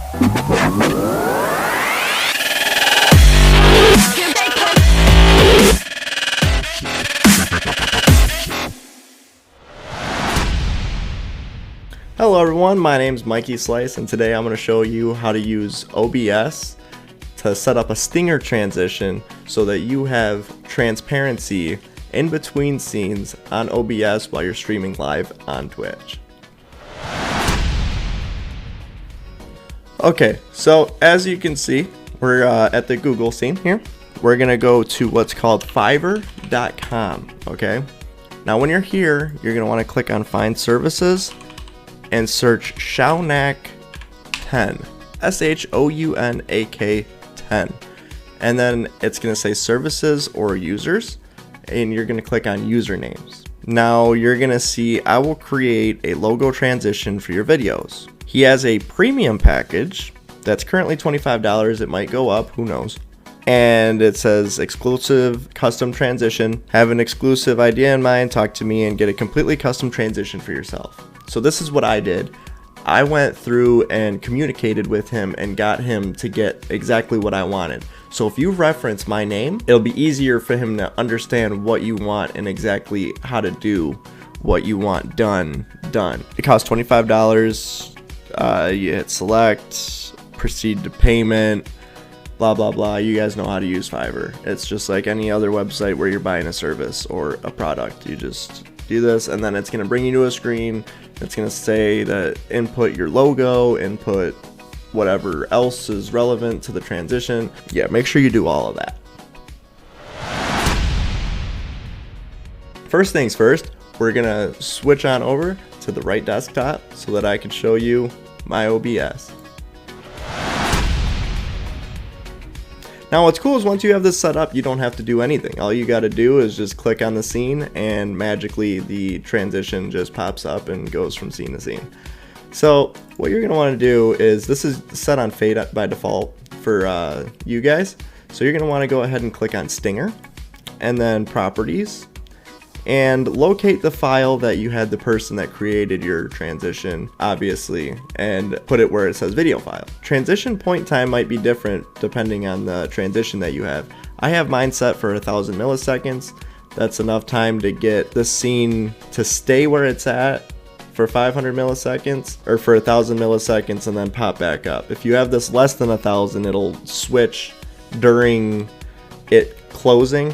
Hello everyone, my name is MIKEYSLICE, and today I'm going to show you how to use OBS to set up a stinger transition so that you have transparency in between scenes on OBS while you're streaming live on Twitch. Okay, so as you can see, we're at the Google scene here. We're going to go to what's called Fiverr.com, okay? Now when you're here, you're going to want to click on Find Services and search Shounak 10, Shounak 10, and then it's going to say services or users, and you're going to click on usernames. Now you're going to see I will create a logo transition for your videos. He has a premium package that's currently $25. It might go up, who knows. And it says exclusive custom transition. Have an exclusive idea in mind, talk to me, and get a completely custom transition for yourself. So this is what I did. I went through and communicated with him and got him to get exactly what I wanted. So if you reference my name, it'll be easier for him to understand what you want and exactly how to do what you want done. It costs $25. You hit select, proceed to payment, blah blah blah. You guys know how to use Fiverr. It's just like any other website where you're buying a service or a product. You just do this and then it's going to bring you to a screen. It's going to say that input your logo, input whatever else is relevant to the transition. Yeah, make sure you do all of that. First things first, we're going to switch on over to the right desktop so that I can show you my OBS. Now what's cool is once you have this set up, you don't have to do anything. All you got to do is just click on the scene and magically the transition just pops up and goes from scene to scene. So what you're going to want to do is, this is set on fade by default for you guys. So you're going to want to go ahead and click on Stinger and then Properties and locate the file that you had the person that created your transition, obviously, and put it where it says video file. Transition point time might be different depending on the transition that you have. I have mine set for 1000 milliseconds. That's enough time to get the scene to stay where it's at for 500 milliseconds or for 1000 milliseconds and then pop back up. If you have this less than 1000, it'll switch during it closing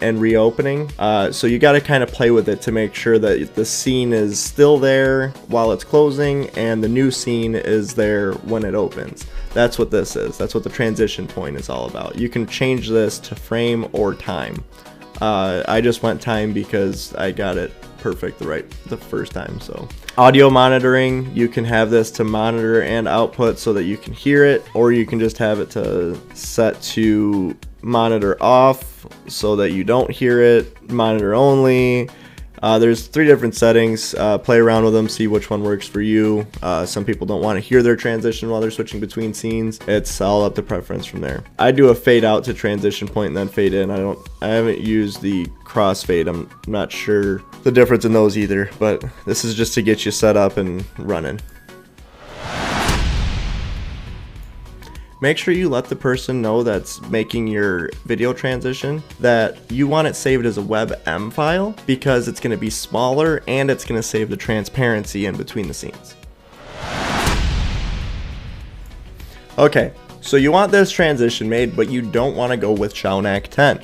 and reopening, so you got to kind of play with it to make sure that the scene is still there while it's closing and the new scene is there when it opens. That's what this is. That's what the transition point is all about. You can change this to frame or time. I just went time because I got it perfect the first time. So audio monitoring, you can have this to monitor and output so that you can hear it, or you can just have it to set to monitor off so that you don't hear it, monitor only. There's 3 different settings. Play around with them, see which one works for you. Some people don't want to hear their transition while they're switching between scenes. It's all up to preference from there. I do a fade out to transition point and then fade in. I haven't used the crossfade. I'm not sure the difference in those either, but this is just to get you set up and running. Make sure you let the person know that's making your video transition that you want it saved as a WebM file, because it's going to be smaller and it's going to save the transparency in between the scenes. Okay, so you want this transition made, but you don't want to go with Shounak 10.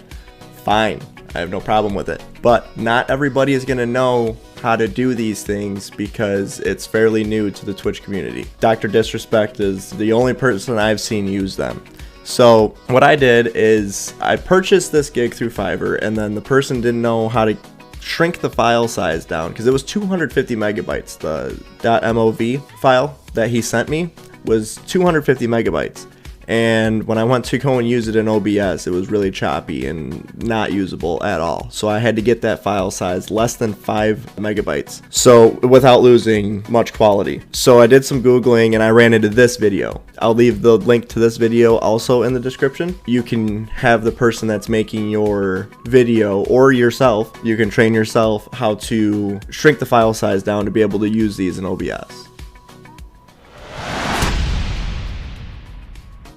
Fine, I have no problem with it. But not everybody is going to know how to do these things because it's fairly new to the Twitch community. Dr. Disrespect is the only person I've seen use them. So what I did is I purchased this gig through Fiverr, and then the person didn't know how to shrink the file size down because it was 250 megabytes. The .mov file that he sent me was 250 megabytes. And when I went to go and use it in OBS, it was really choppy and not usable at all. So I had to get that file size less than 5 megabytes, so without losing much quality. So I did some Googling and I ran into this video. I'll leave the link to this video also in the description. You can have the person that's making your video, or yourself, you can train yourself how to shrink the file size down to be able to use these in OBS.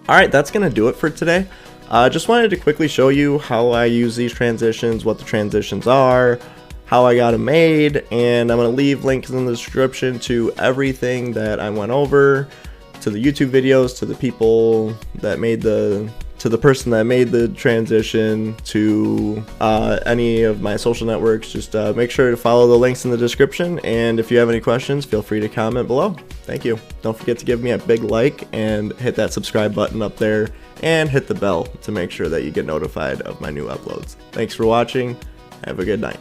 Alright, that's going to do it for today. Just wanted to quickly show you how I use these transitions, what the transitions are, how I got them made, and I'm going to leave links in the description to everything that I went over, to the YouTube videos, to the people that made to the person that made the transition, to any of my social networks. Just make sure to follow the links in the description, and if you have any questions, feel free to comment below. Thank you. Don't forget to give me a big like and hit that subscribe button up there and hit the bell to make sure that you get notified of my new uploads. Thanks for watching. Have a good night.